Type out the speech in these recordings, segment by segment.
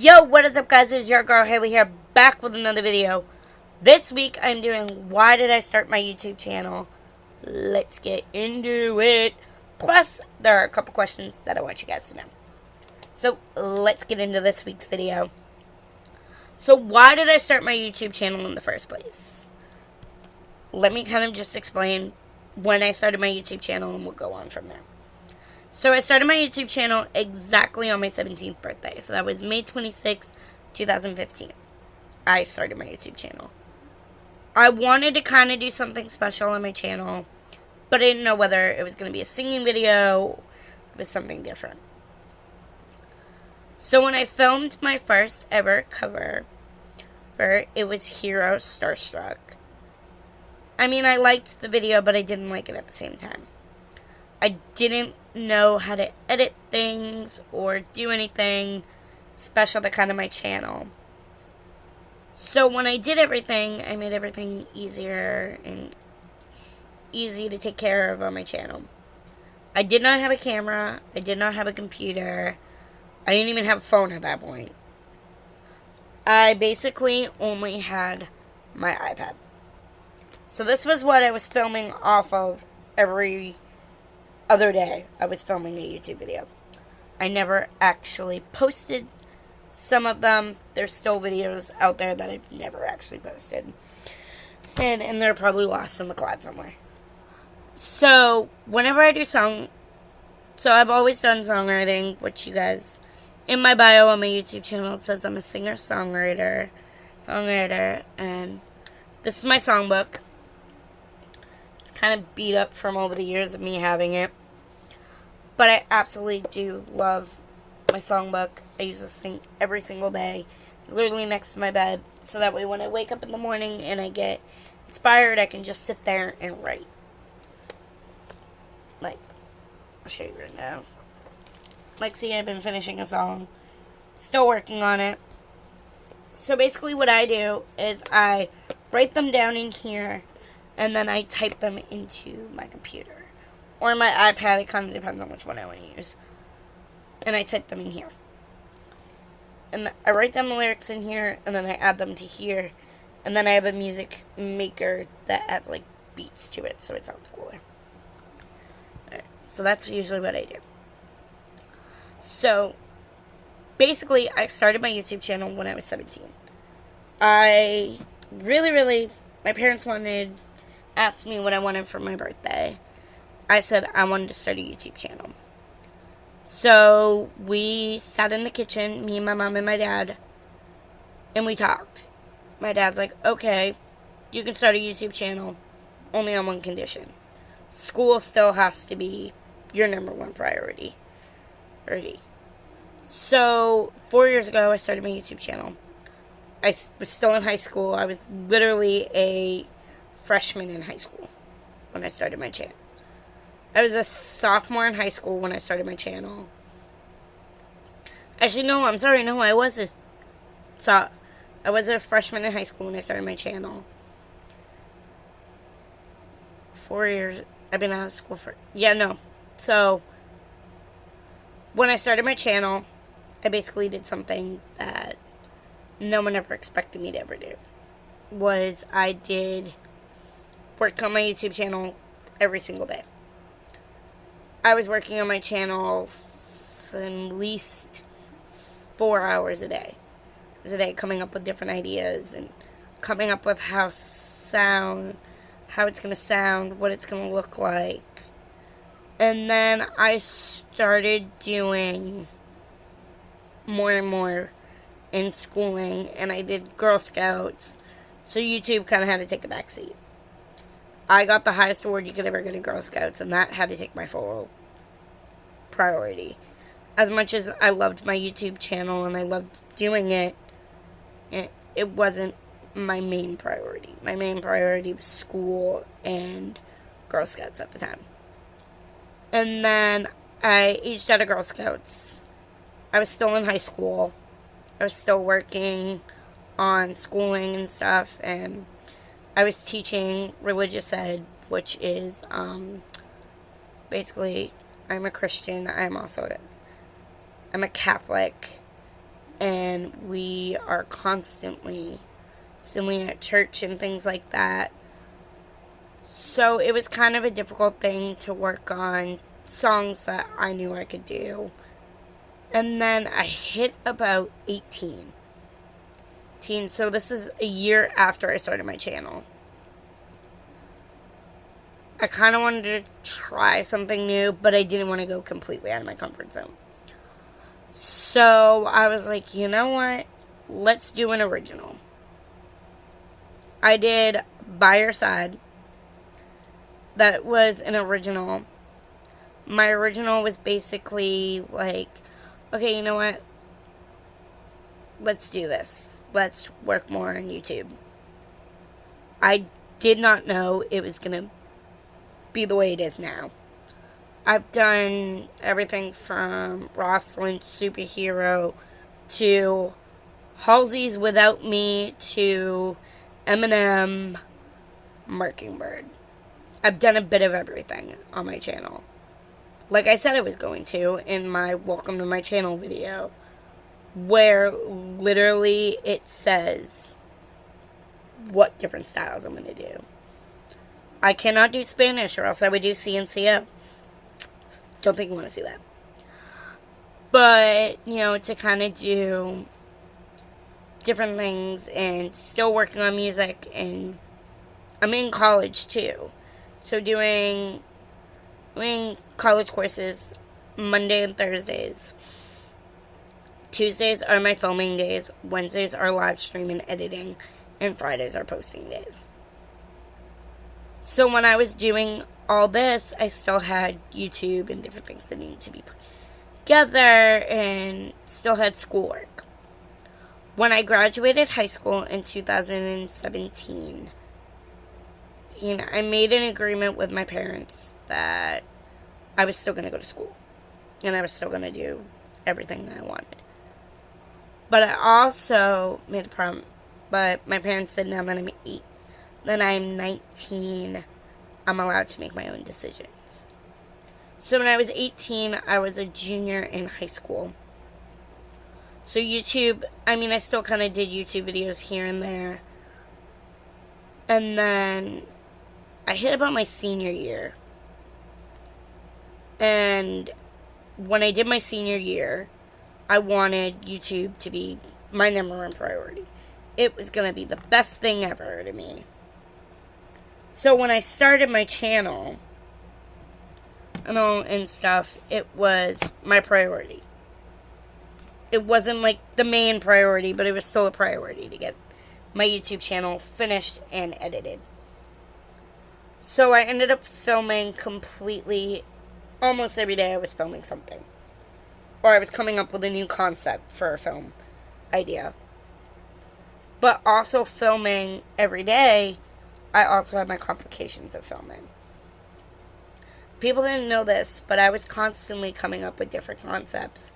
Yo, what is up, guys? It's your girl Haley here, back with another video. This week I'm doing why did I start my YouTube channel. Let's get into it. Plus, there are a couple questions that I want you guys to know. So, let's get into this week's video. So, why did I start my YouTube channel in the first place? Let me kind of just explain when I started my YouTube channel and we'll go on from there. So I started my YouTube channel exactly on my 17th birthday. So that was May 26, 2015. I started my YouTube channel. I wanted to kind of do something special on my channel, but I didn't know whether it was going to be a singing video or it was something different. So when I filmed my first ever cover, it was Hero Starstruck. I mean, I liked the video, but I didn't like it at the same time. I didn't know how to edit things or do anything special to kind of my channel. So when I did everything, I made everything easier and easy to take care of on my channel. I did not have a camera. I did not have a computer. I didn't even have a phone at that point. I basically only had my iPad. So this was what I was filming off of every other day. I was filming a YouTube video. I never actually posted some of them. There's still videos out there that I've never actually posted. And they're probably lost in the cloud somewhere. So, whenever I do so I've always done songwriting, which you guys, in my bio on my YouTube channel, it says I'm a singer-songwriter, and this is my songbook. It's kind of beat up from over the years of me having it. But I absolutely do love my songbook. I use this thing every single day. It's literally next to my bed. So that way when I wake up in the morning and I get inspired, I can just sit there and write. Like, I'll show you right now. Like, see, I've been finishing a song. Still working on it. So basically what I do is I write them down in here and then I type them into my computer. Or my iPad, it kind of depends on which one I want to use. And I type them in here. And I write down the lyrics in here, and then I add them to here. And then I have a music maker that adds, like, beats to it, so it sounds cooler. Alright, so that's usually what I do. So, basically, I started my YouTube channel when I was 17. I really, my parents asked me what I wanted for my birthday. I said I wanted to start a YouTube channel. So we sat in the kitchen, me, my mom, and my dad, and we talked. My dad's like, okay, you can start a YouTube channel, only on one condition. School still has to be your number one priority. So 4 years ago, I started my YouTube channel. I was still in high school. I was literally a freshman in high school when I started my channel. I was a sophomore in high school when I started my channel. Actually, no, I'm sorry. No, I was a freshman in high school when I started my channel. 4 years. I've been out of school for... Yeah, no. So, when I started my channel, I basically did something that no one ever expected me to ever do. Was I did work on my YouTube channel every single day. I was working on my channel at least 4 hours a day. Coming up with different ideas and coming up with how it's going to sound, what it's going to look like. And then I started doing more and more in schooling, and I did Girl Scouts. So YouTube kind of had to take a back seat. I got the highest award you could ever get in Girl Scouts, and that had to take my full priority. As much as I loved my YouTube channel and I loved doing it, it wasn't my main priority. My main priority was school and Girl Scouts at the time. And then I aged out of Girl Scouts. I was still in high school. I was still working on schooling and stuff, and I was teaching religious ed, which is basically I'm a Christian. I'm a Catholic, and we are constantly singing at church and things like that. So it was kind of a difficult thing to work on songs that I knew I could do. And then I hit about 18. So this is a year after I started my channel. I kind of wanted to try something new, but I didn't want to go completely out of my comfort zone. So I was like, you know what? Let's do an original. I did By Your Side. That was an original. My original was basically like, okay, you know what? Let's do this. Let's work more on YouTube. I did not know it was going to be the way it is now. I've done everything from Rosalind Superhero to Halsey's Without Me to Eminem Mockingbird. I've done a bit of everything on my channel. Like I said I was going to in my Welcome to My Channel video, where literally it says what different styles I'm going to do. I cannot do Spanish, or else I would do CNCO. Don't think you want to see that. But, you know, to kind of do different things and still working on music, and I'm in college too. So doing college courses Monday and Thursdays. Tuesdays are my filming days. Wednesdays are live stream and editing. And Fridays are posting days. So when I was doing all this, I still had YouTube and different things that needed to be put together, and still had schoolwork. When I graduated high school in 2017, you know, I made an agreement with my parents that I was still going to go to school, and I was still going to do everything that I wanted. But I also made a promise. But my parents said now that I'm 19, I'm allowed to make my own decisions. So when I was 18, I was a junior in high school. So YouTube, I still kind of did YouTube videos here and there. And then I hit about my senior year. And when I did my senior year, I wanted YouTube to be my number one priority. It was going to be the best thing ever to me. So when I started my channel and stuff, it was my priority. It wasn't like the main priority, but it was still a priority to get my YouTube channel finished and edited. So I ended up filming completely, almost every day I was filming something. Or I was coming up with a new concept for a film idea. But also filming every day, I also had my complications of filming. People didn't know this, but I was constantly coming up with different concepts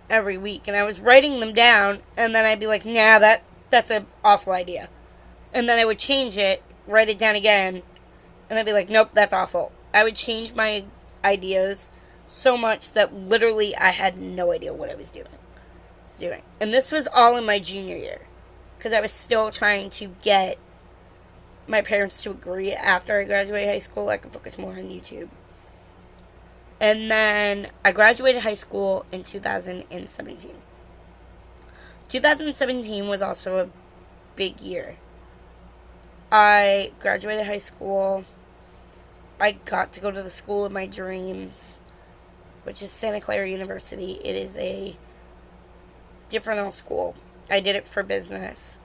every week. And I was writing them down, and then I'd be like, nah, that's an awful idea. And then I would change it, write it down again, and I'd be like, nope, that's awful. I would change my ideas so much that literally I had no idea what I was doing. And this was all in my junior year, because I was still trying to get my parents to agree after I graduated high school I could focus more on YouTube. And then I graduated high school in 2017. 2017 was also a big year. I graduated high school. I got to go to the school of my dreams, which is Santa Clara University. It is a different school. I did it for business.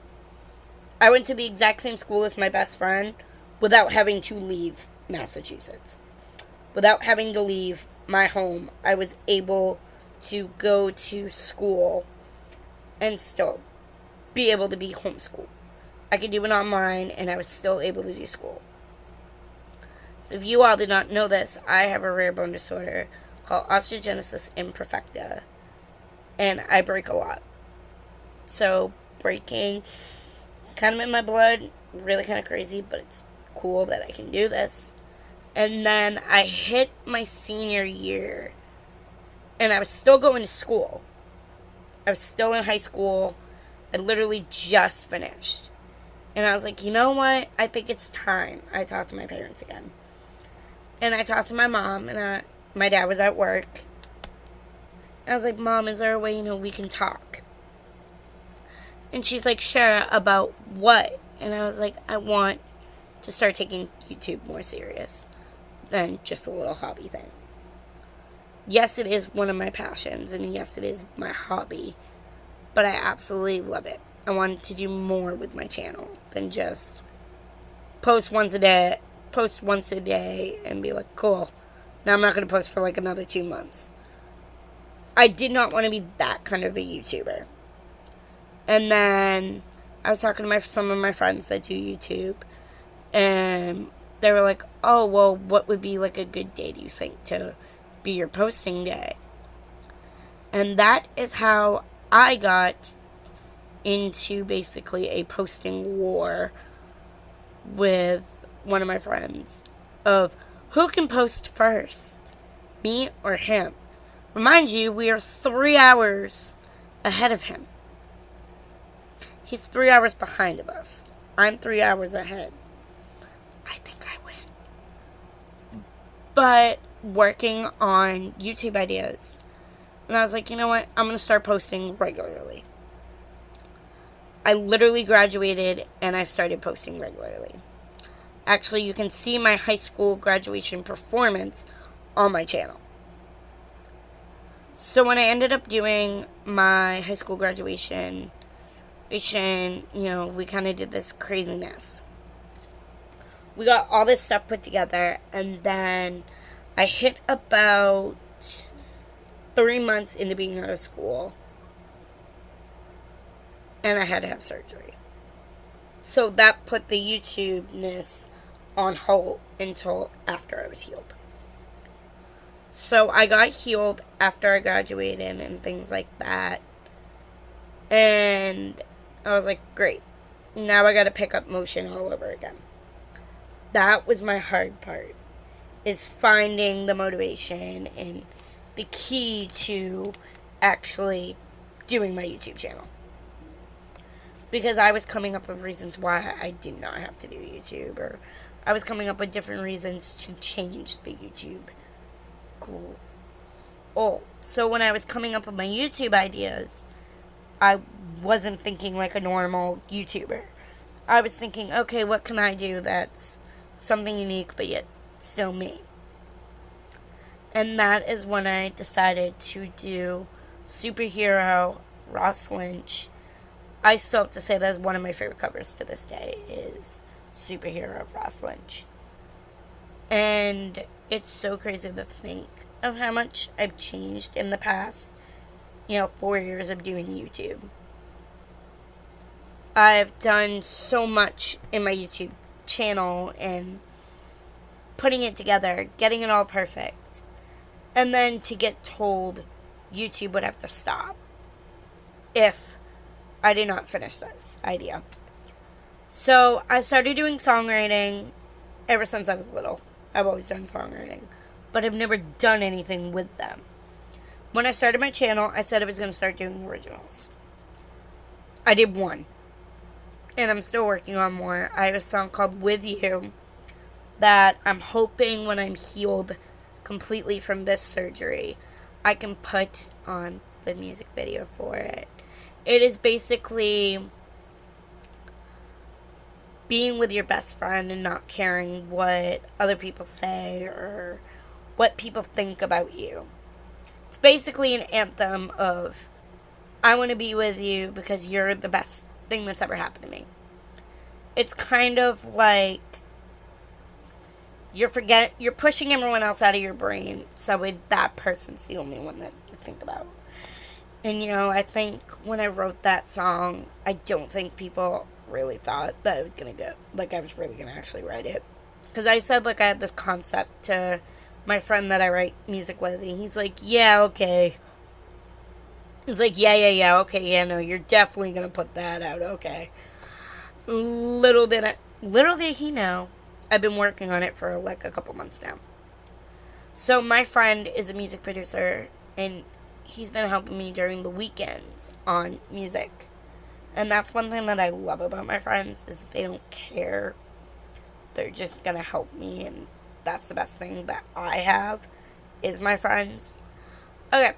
I went to the exact same school as my best friend without having to leave Massachusetts. Without having to leave my home, I was able to go to school and still be able to be homeschooled. I could do it online, and I was still able to do school. So if you all did not know this, I have a rare bone disorder called osteogenesis imperfecta, and I break a lot. So breaking, kind of in my blood, really kind of crazy, but it's cool that I can do this. And then I hit my senior year, and I was still going to school. I was still in high school. I literally just finished. And I was like, you know what? I think it's time. I talked to my parents again. And I talked to my mom, and my dad was at work. I was like, Mom, is there a way, we can talk? And she's like, sure, about what? And I was like, I want to start taking YouTube more serious than just a little hobby thing. Yes, it is one of my passions, and yes, it is my hobby, but I absolutely love it. I wanted to do more with my channel than just post once a day, and be like, cool, now I'm not going to post for like another 2 months. I did not want to be that kind of a YouTuber. And then I was talking to some of my friends that do YouTube, and they were like, oh, well, what would be like a good day, do you think, to be your posting day? And that is how I got into basically a posting war with one of my friends of who can post first, me or him. Remind you, we are 3 hours ahead of him. He's 3 hours behind of us. I'm 3 hours ahead. I think I win. But working on YouTube ideas. And I was like, you know what? I'm going to start posting regularly. I literally graduated and I started posting regularly. Actually, you can see my high school graduation performance on my channel. So when I ended up doing my high school graduation, we kind of did this craziness. We got all this stuff put together, and then I hit about 3 months into being out of school, and I had to have surgery. So that put the YouTube-ness on hold until after I was healed. So I got healed after I graduated and things like that. And I was like, great. Now I got to pick up motion all over again. That was my hard part, is finding the motivation and the key to actually doing my YouTube channel. Because I was coming up with reasons why I did not have to do YouTube, or I was coming up with different reasons to change the YouTube goal. Oh, so when I was coming up with my YouTube ideas, I wasn't thinking like a normal YouTuber. I was thinking, okay, what can I do that's something unique but yet still me? And that is when I decided to do Superhero Ross Lynch. I still have to say that is one of my favorite covers to this day, is Superhero Ross Lynch. And it's so crazy to think of how much I've changed in the past, 4 years of doing YouTube. I've done so much in my YouTube channel and putting it together, getting it all perfect. And then to get told YouTube would have to stop if I did not finish this idea. So I started doing songwriting ever since I was little. I've always done songwriting, but I've never done anything with them. When I started my channel, I said I was going to start doing originals. I did one, and I'm still working on more. I have a song called With You that I'm hoping when I'm healed completely from this surgery, I can put on the music video for it. It is basically being with your best friend and not caring what other people say or what people think about you. It's basically an anthem of, I want to be with you because you're the best thing that's ever happened to me. It's kind of like you're pushing everyone else out of your brain, so that person's the only one that you think about. And I think when I wrote that song, I don't think people really thought that I was gonna I was really gonna actually write it. Because I said, I had this concept to my friend that I write music with, and he's like, yeah, okay. He's like, yeah, okay, yeah, no, you're definitely gonna put that out, okay. Little did he know, I've been working on it for a couple months now. So my friend is a music producer, and he's been helping me during the weekends on music. And that's one thing that I love about my friends, is they don't care. They're just gonna help me, and that's the best thing that I have, is my friends. Okay,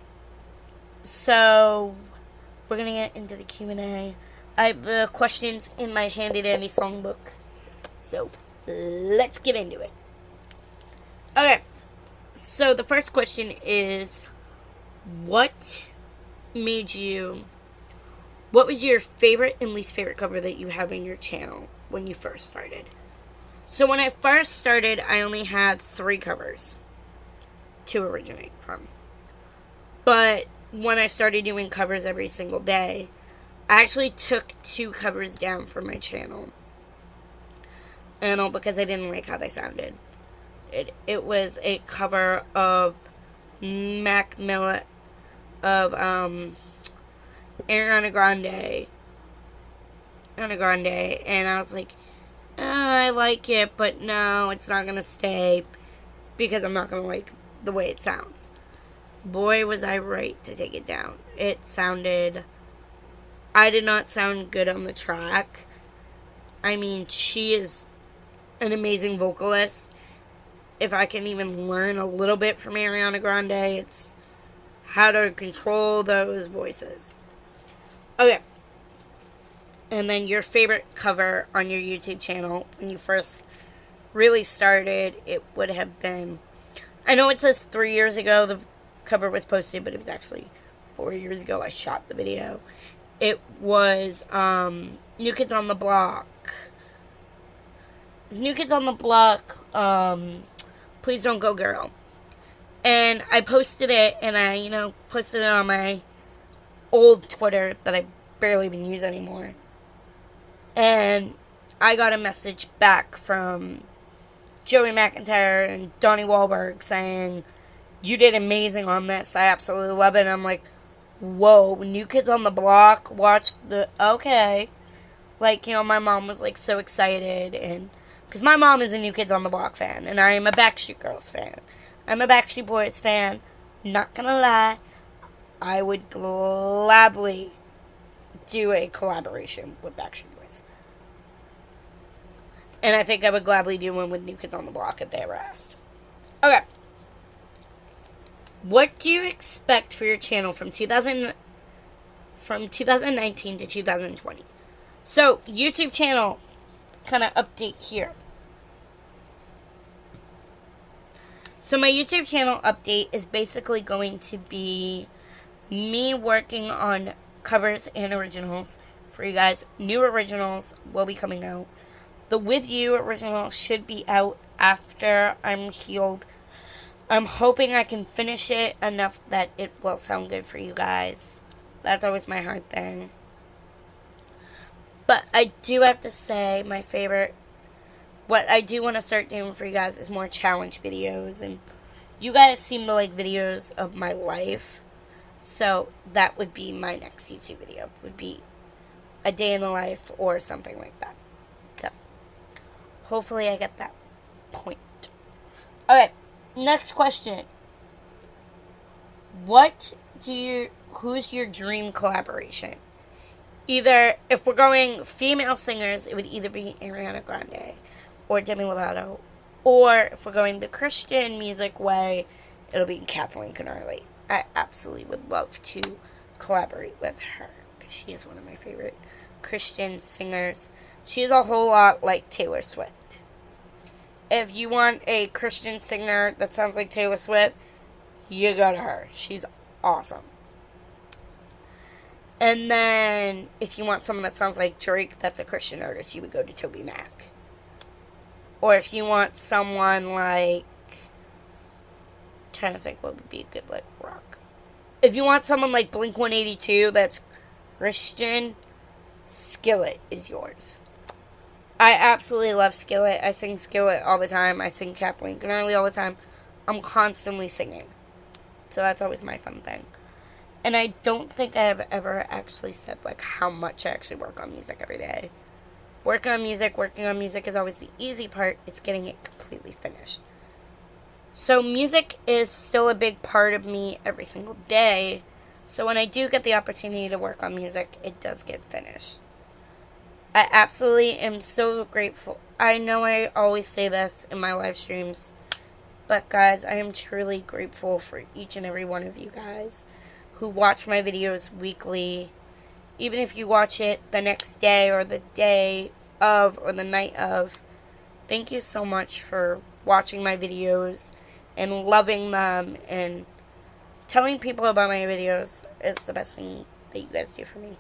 so we're gonna get into the Q&A. I have the questions in my handy dandy songbook, so let's get into it. Okay, so the first question is, what was your favorite and least favorite cover that you have in your channel when you first started? So when I first started, I only had 3 covers to originate from. But when I started doing covers every single day, I actually took 2 covers down from my channel. And all because I didn't like how they sounded. It was a cover of Mac Miller, of Ariana Grande, and I was like, I like it, but no, it's not gonna stay, because I'm not gonna like the way it sounds. Boy, was I right to take it down. I did not sound good on the track. I mean, she is an amazing vocalist. If I can even learn a little bit from Ariana Grande, it's how to control those voices. Okay. And then your favorite cover on your YouTube channel when you first really started, it would have been, I know it says 3 years ago the cover was posted, but it was actually 4 years ago I shot the video. It was New Kids on the Block. It was New Kids on the Block, Please Don't Go Girl. And I posted it, and I, posted it on my old Twitter that I barely even use anymore. And I got a message back from Joey McIntyre and Donnie Wahlberg saying, you did amazing on this. I absolutely love it. And I'm like, whoa, New Kids on the Block, okay. Like, my mom was, so excited. And because my mom is a New Kids on the Block fan, and I am a Backstreet Girls fan. I'm a Backstreet Boys fan. Not gonna lie. I would gladly do a collaboration with Backstreet Boys. And I think I would gladly do one with New Kids on the Block if they ever asked. Okay. What do you expect for your channel from 2019 to 2020? So, YouTube channel kind of update here. So my YouTube channel update is basically going to be me working on covers and originals for you guys. New originals will be coming out. The With You original should be out after I'm healed. I'm hoping I can finish it enough that it will sound good for you guys. That's always my hard thing. But I do have to say, my favorite, what I do want to start doing for you guys is more challenge videos. And you guys seem to like videos of my life. So that would be my next YouTube video. Would be a day in the life or something like that. So hopefully I get that point. Okay, next question. Who's your dream collaboration? Either, if we're going female singers, it would either be Ariana Grande or Demi Lovato. Or if we're going the Christian music way, it'll be Kathleen Kennedy. I absolutely would love to collaborate with her, because she is one of my favorite Christian singers. She is a whole lot like Taylor Swift. If you want a Christian singer that sounds like Taylor Swift, you go to her. She's awesome. And then, if you want someone that sounds like Drake, that's a Christian artist, you would go to Toby Mac. Or if you want someone like, I'm trying to think what would be a good, rock. If you want someone like Blink-182 that's Christian, Skillet is yours. I absolutely love Skillet. I sing Skillet all the time. I sing Kathleen Kennedy all the time. I'm constantly singing. So that's always my fun thing. And I don't think I have ever actually said, how much I actually work on music every day. Working on music is always the easy part. It's getting it completely finished. So music is still a big part of me every single day. So when I do get the opportunity to work on music, it does get finished. I absolutely am so grateful. I know I always say this in my live streams, but guys, I am truly grateful for each and every one of you guys who watch my videos weekly. Even if you watch it the next day or the day of or the night of, thank you so much for watching my videos and loving them, and telling people about my videos is the best thing that you guys do for me.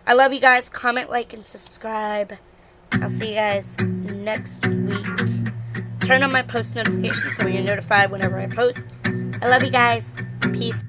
I love you guys. Comment, like, and subscribe. I'll see you guys next week. Turn on my post notifications so you're notified whenever I post. I love you guys. Peace.